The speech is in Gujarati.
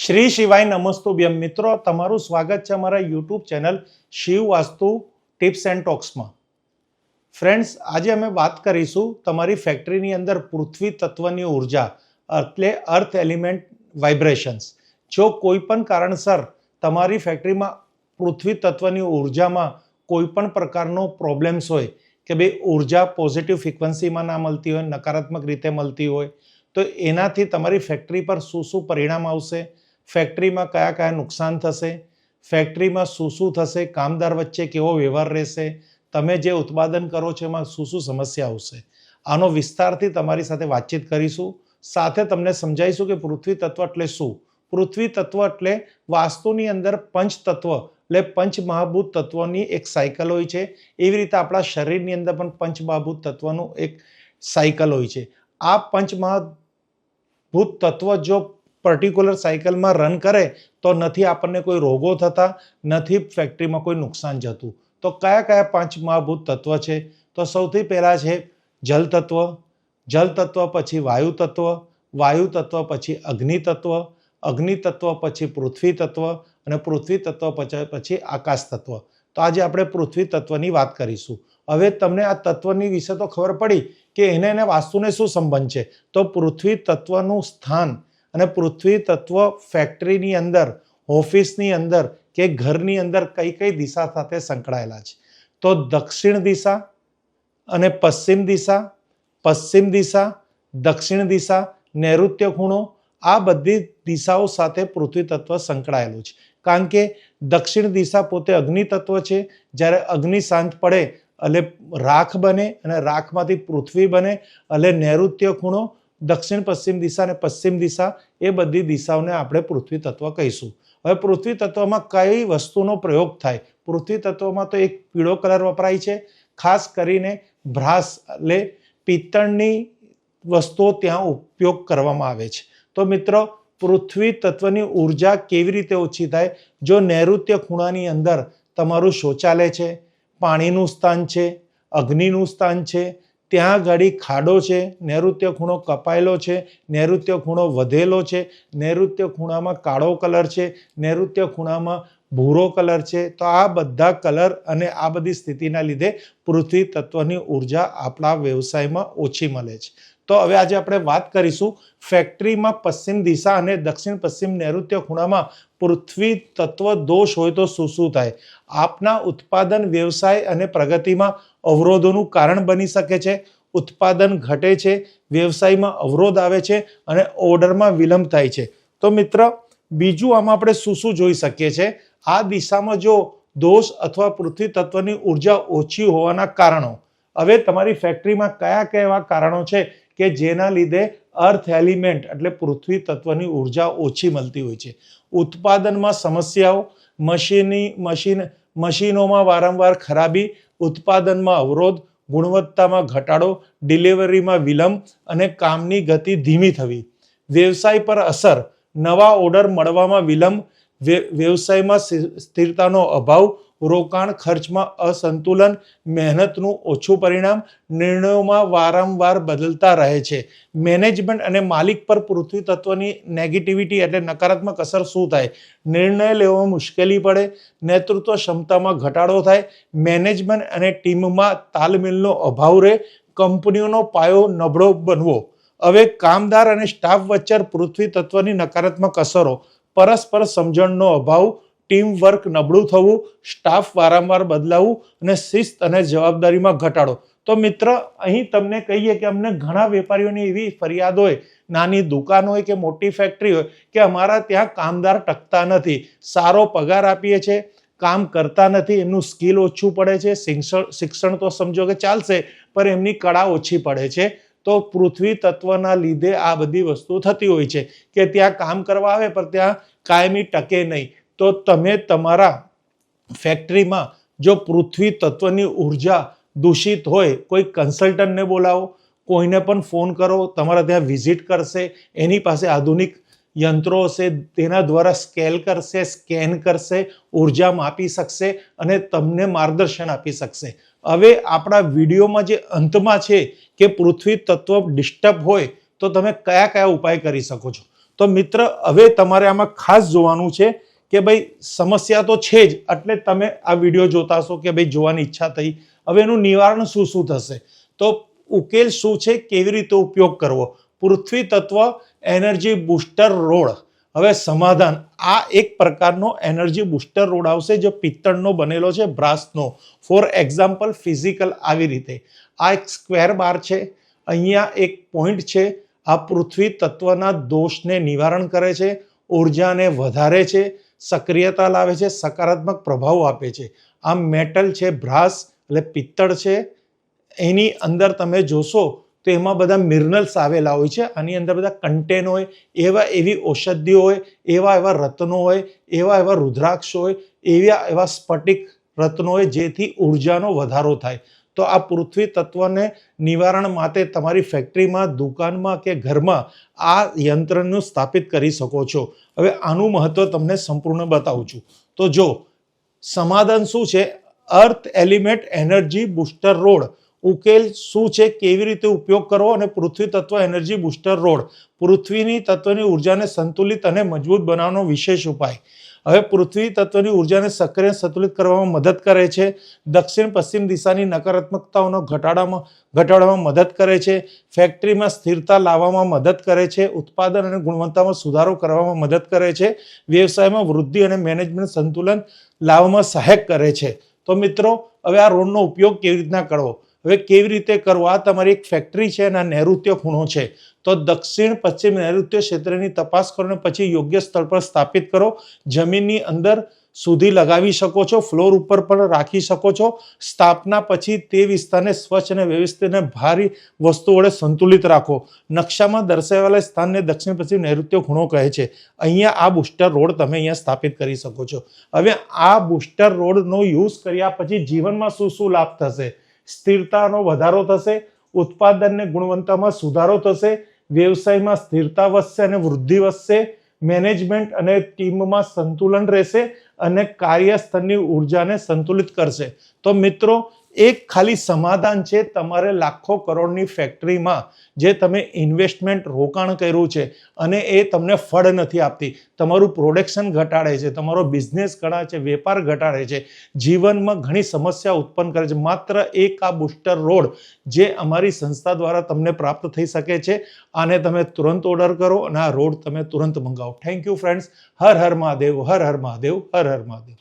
શ્રી શિવાય નમસ્તુભ્યમ મિત્રો, તમારું સ્વાગત છે અમારા YouTube channel Shiv Vastu tips and ટોક્સમાં. ફ્રેન્ડ્સ, આજે અમે વાત કરીશું તમારી ફેક્ટરીની અંદર પૃથ્વી તત્વની ઉર્જા એટલે અર્થ એલિમેન્ટ વાઇબ્રેશન્સ. જો કોઈ પણ કારણસર તમારી ફેક્ટરીમાં પૃથ્વી તત્વની ઉર્જામાં કોઈ પણ પ્રકારનો પ્રોબ્લેમ્સ હોય કે ભાઈ ઉર્જા પોઝિટિવ ફ્રિકવન્સીમાં ના મળતી હોય, નકારાત્મક રીતે મળતી હોય, તો એનાથી તમારી ફેક્ટરી પર શું પરિણામ આવશે, ફેક્ટરીમાં કયા કયા નુકસાન થશે, ફેક્ટરીમાં શું થશે, કામદાર વચ્ચે કેવો વ્યવહાર રહેશે, તમે જે ઉત્પાદન કરો છો એમાં શું સમસ્યા આવશે, આનો વિસ્તારથી તમારી સાથે વાતચીત કરીશું. સાથે તમને સમજાવીશું કે પૃથ્વી તત્વ એટલે શું. પૃથ્વી તત્વ એટલે વાસ્તુની અંદર પંચ તત્વ એટલે પંચમહાભૂત તત્વોની એક સાયકલ હોય છે. એવી રીતે આપણા શરીરની અંદર પણ પંચમહાભૂત તત્વનું એક સાયકલ હોય છે. આ પંચમહાભૂત તત્વ જો પર્ટિક્યુલર સાયકલમાં રન કરે તો નથી આપણને કોઈ રોગો થતા, નથી ફેક્ટરીમાં કોઈ નુકસાન જતું. તો કયા કયા પંચમહાભૂત તત્વ છે? તો સૌથી પહેલાં છે જલ તત્વ, જલ તત્વ પછી વાયુ તત્વ, વાયુ તત્વ પછી અગ્નિ તત્વ, અગ્નિ તત્વ પછી પૃથ્વી તત્વ અને પૃથ્વી તત્વ પછી આકાશ તત્વ. તો આજે આપણે પૃથ્વી તત્વની વાત કરીશું. હવે તમને આ તત્વની વિશે તો ખબર પડી કે એને વાસ્તુને શું સંબંધ છે. તો પૃથ્વી તત્વનું સ્થાન અને પૃથ્વી તત્વ ફેક્ટરીની અંદર, ઓફિસની અંદર કે ઘરની અંદર કઈ કઈ દિશા સાથે સંકળાયેલા છે. તો દક્ષિણ દિશા અને પશ્ચિમ દિશા, પશ્ચિમ દિશા, દક્ષિણ દિશા, નૈઋત્ય ખૂણો, આ બધી દિશાઓ સાથે પૃથ્વી તત્વ સંકળાયેલું છે. કારણ કે દક્ષિણ દિશા પોતે અગ્નિ તત્વ છે. જ્યારે અગ્નિ શાંત પડે એટલે રાખ બને અને રાખમાંથી પૃથ્વી બને એટલે નૈઋત્ય ખૂણો, દક્ષિણ પશ્ચિમ દિશા અને પશ્ચિમ દિશા, એ બધી દિશાઓને આપણે પૃથ્વી તત્વ કહીશું. હવે પૃથ્વી તત્વમાં કઈ વસ્તુનો પ્રયોગ થાય? પૃથ્વી તત્વમાં તો એક પીળો કલર વપરાય છે. ખાસ કરીને બ્રાસ એટલે પિત્તળની વસ્તુઓ ત્યાં ઉપયોગ કરવામાં આવે છે. તો મિત્રો, પૃથ્વી તત્વની ઉર્જા કેવી રીતે ઓછી થાય? જો નૈઋત્ય ખૂણાની અંદર તમારું શૌચાલય છે, પાણીનું સ્થાન છે, અગ્નિનું સ્થાન છે, ત્યાં ઘડી ખાડો છે, નૈઋત્ય ખૂણો કપાયેલો છે, નૈઋત્ય ખૂણો વધેલો છે, નૈઋત્ય ખૂણામાં કાળો કલર છે, નૈઋત્ય ખૂણામાં ભૂરો કલર છે, તો આ બધા કલર અને આ બધી સ્થિતિના લીધે પૃથ્વી તત્વની ઉર્જા આપણા વ્યવસાયમાં ઓછી મળે છે. તો હવે આજે આપણે વાત કરીશું ફેક્ટરીમાં પશ્ચિમ દિશા અને દક્ષિણ પશ્ચિમ નૈઋત્ય ખૂણામાં પૃથ્વી તત્વ દોષ હોય તો શું થાય. આપના ઉત્પાદન, વ્યવસાય અને પ્રગતિમાં અવરોધોનું કારણ બની શકે છે. ઉત્પાદન ઘટે છે, વ્યવસાયમાં અવરોધ આવે છે અને ઓર્ડરમાં વિલંબ થાય છે. તો મિત્ર, બીજું આમાં આપણે શું જોઈ શકીએ છીએ? આ દિશામાં જો દોષ અથવા પૃથ્વી તત્વની ઉર્જા ઓછી હોવાના કારણો. હવે તમારી ફેક્ટરીમાં કયા કયા કારણો છે કે જેના લીધે અર્થ એલિમેન્ટ એટલે પૃથ્વી તત્વની ઉર્જા ઓછી મળતી હોય છે? ઉત્પાદનમાં સમસ્યાઓ, મશીનોમાં વારંવાર ખરાબી, ઉત્પાદનમાં અવરોધ, ગુણવત્તામાં ઘટાડો, ડિલિવરીમાં વિલંબ અને કામની ગતિ ધીમી થવી. વ્યવસાય પર અસર, નવા ઓર્ડર મળવામાં વિલંબ, વ્યવસાયમાં સ્થિરતાનો અભાવ, રોકાણ ખર્ચમાં અસંતુલન, મહેનતનું ઓછું પરિણામ, નિર્ણયોમાં વારંવાર બદલતા રહે છે. મેનેજમેન્ટ અને માલિક પર પૃથ્વી તત્વની નેગેટિવિટી એટલે નકારાત્મક અસર શું થાય? નિર્ણય લેવામાં મુશ્કેલી પડે, નેતૃત્વ ક્ષમતામાં ઘટાડો થાય, મેનેજમેન્ટ અને ટીમમાં તાલમેલનો અભાવ રહે, કંપનીઓનો પાયો નબળો બનવો. હવે કામદાર અને સ્ટાફ વચ્ચે પૃથ્વી તત્વની નકારાત્મક અસરો: પરસ્પર સમજણનો અભાવ, ટીમ વર્ક નબળું થવું, સ્ટાફ વારંવાર બદલાવું અને શિસ્ત અને જવાબદારીમાં ઘટાડો. તો મિત્ર, અહીં તમને કહીએ કે અમને ઘણા વેપારીઓની એવી ફરિયાદ હોય, નાની દુકાન હોય કે મોટી ફેક્ટરી હોય, કે અમારા ત્યાં કામદાર ટકતા નથી, સારો પગાર આપીએ છીએ, કામ કરતા નથી, એમનું સ્કિલ ઓછું પડે છે, શિક્ષણ તો સમજો કે ચાલશે પણ એમની કળા ઓછી પડે છે. તો પૃથ્વી તત્વના લીધે આ બધી વસ્તુ થતી હોય છે કે ત્યાં કામ કરવા આવે પણ ત્યાં કાયમી ટકે નહીં. તો તમે તમારા ફેક્ટરીમાં જો પૃથ્વી તત્વની ઉર્જા દૂષિત હોય, કોઈ કન્સલ્ટન્ટને બોલાવો, કોઈને પણ ફોન કરો, તમારા ત્યાં વિઝિટ કરશે, એની પાસે આધુનિક યંત્રો હશે, તેના દ્વારા સ્કેલ કરશે, સ્કેન કરશે, ઉર્જા માપી શકશે અને તમને માર્ગદર્શન આપી શકશે. હવે આપણા વિડીયોમાં જે અંતમાં છે કે પૃથ્વી તત્વ ડિસ્ટર્બ હોય તો તમે કયા કયા ઉપાય કરી શકો છો. તો મિત્ર હવે તમારે આમાં ખાસ જોવાનું છે કે ભાઈ સમસ્યા તો છે જ, એટલે તમે આ વિડીયો જોતા હશો કે ભાઈ જોવાની ઈચ્છા થઈ. હવે એનું નિવારણ શું શું થશે, તો ઉકેલ શું છે, કેવી રીતે ઉપયોગ કરવો. પૃથ્વી તત્વ એનર્જી બુસ્ટર રોડ. હવે સમાધાન, આ એક પ્રકારનો એનર્જી બુસ્ટર રોડ આવશે જે પિત્તળનો બનેલો છે, બ્રાસનો. ફોર એક્ઝામ્પલ ફિઝિકલ આવી રીતે આ એક સ્ક્વેર બાર છે, અહીંયા એક પોઈન્ટ છે. આ પૃથ્વી તત્વના દોષને નિવારણ કરે છે, ઉર્જાને વધારે છે, સક્રિયતા લાવે છે, સકારાત્મક પ્રભાવ આપે છે. આ મેટલ છે, બ્રાસ એટલે પિત્તળ છે. એની અંદર તમે જોશો તો એમાં બધા મિનરલ્સ આવેલા હોય છે. આની અંદર બધા કન્ટેન હોય, એવી ઔષધિઓ હોય, એવા રત્નો હોય, એવા રુદ્રાક્ષ હોય, એવા સ્ફટિક રત્નો હોય જેથી ઉર્જાનો વધારો થાય. તો આ પૃથ્વી તત્વને નિવારણ માટે તમારી ફેક્ટરીમાં, દુકાનમાં કે ઘરમાં આ યંત્રનું સ્થાપિત કરી શકો છો. હવે આનું મહત્વ તમને સંપૂર્ણ બતાવું છું. તો જો સમાધાન શું છે, અર્થ એલિમેન્ટ એનર્જી બુસ્ટર રોડ. ઉકેલ શું છે, કેવી રીતે ઉપયોગ કરવો, અને પૃથ્વી તત્વ એનર્જી બુસ્ટર રોડ. પૃથ્વીની તત્વની ઉર્જાને સંતુલિત અને મજબૂત બનાવવાનો વિશેષ ઉપાય. હવે પૃથ્વી તત્વની ઉર્જાને સક્રિય સંતુલિત કરવામાં મદદ કરે છે. દક્ષિણ પશ્ચિમ દિશાની નકારાત્મકતાઓનો ઘટાડવામાં મદદ કરે છે. ફેક્ટરીમાં સ્થિરતા લાવવામાં મદદ કરે છે. ઉત્પાદન અને ગુણવત્તામાં સુધારો કરવામાં મદદ કરે છે. વ્યવસાયમાં વૃદ્ધિ અને મેનેજમેન્ટ સંતુલન લાવવામાં સહાયક કરે છે. તો મિત્રો હવે આ રોડનો ઉપયોગ કેવી રીતના કરવો, હવે કેવી રીતે કરવો, આ તમારી એક ફેક્ટરી છે અને આ નૈઋત્ય ખૂણો છે. તો દક્ષિણ પશ્ચિમ નૈઋત્ય ક્ષેત્રની તપાસ કરો અને પછી યોગ્ય સ્થળ પર સ્થાપિત કરો. જમીનની અંદર સુધી લગાવી શકો છો, ફ્લોર ઉપર પણ રાખી શકો છો. સ્થાપના પછી તે વિસ્તારને સ્વચ્છ અને વ્યવસ્થિત અને ભારી વસ્તુ વડે સંતુલિત રાખો. નકશામાં દર્શાવેલા સ્થાનને દક્ષિણ પશ્ચિમ નૈઋત્ય ખૂણો કહે છે. અહીંયા આ બુસ્ટર રોડ તમે અહીંયા સ્થાપિત કરી શકો છો. હવે આ બુસ્ટર રોડનો યુઝ કર્યા પછી જીવનમાં શું શું લાભ થશે, સ્થિરતાનો વધારો થશે, ઉત્પાદનને ગુણવત્તામાં સુધારો થશે, વ્યવસાયમાં સ્થિરતા વધશે અને વૃદ્ધિ વધશે, મેનેજમેન્ટ અને ટીમમાં સંતુલન રહેશે અને કાર્યસ્થળની ઉર્જાને સંતુલિત કરશે. તો મિત્રો એક ખાલી સમાધાન છે, તમારે લાખો કરોડની ફેક્ટરીમાં જે તમે ઇન્વેસ્ટમેન્ટ રોકાણ કર્યું છે અને એ તમને ફળ નથી આપતી, તમારું પ્રોડક્શન ઘટાડે છે, તમારો બિઝનેસ ઘટાડે છે, વેપાર ઘટાડે છે, જીવનમાં ઘણી સમસ્યા ઉત્પન્ન કરે છે. માત્ર એક આ બુસ્ટર રોડ જે અમારી સંસ્થા દ્વારા તમને પ્રાપ્ત થઈ શકે છે. આને તમે તુરંત ઓર્ડર કરો અને આ રોડ તમે તુરંત મંગાવો. Thank you friends. Har Har Mahadev, Har Har Mahadev, Har Har Mahadev.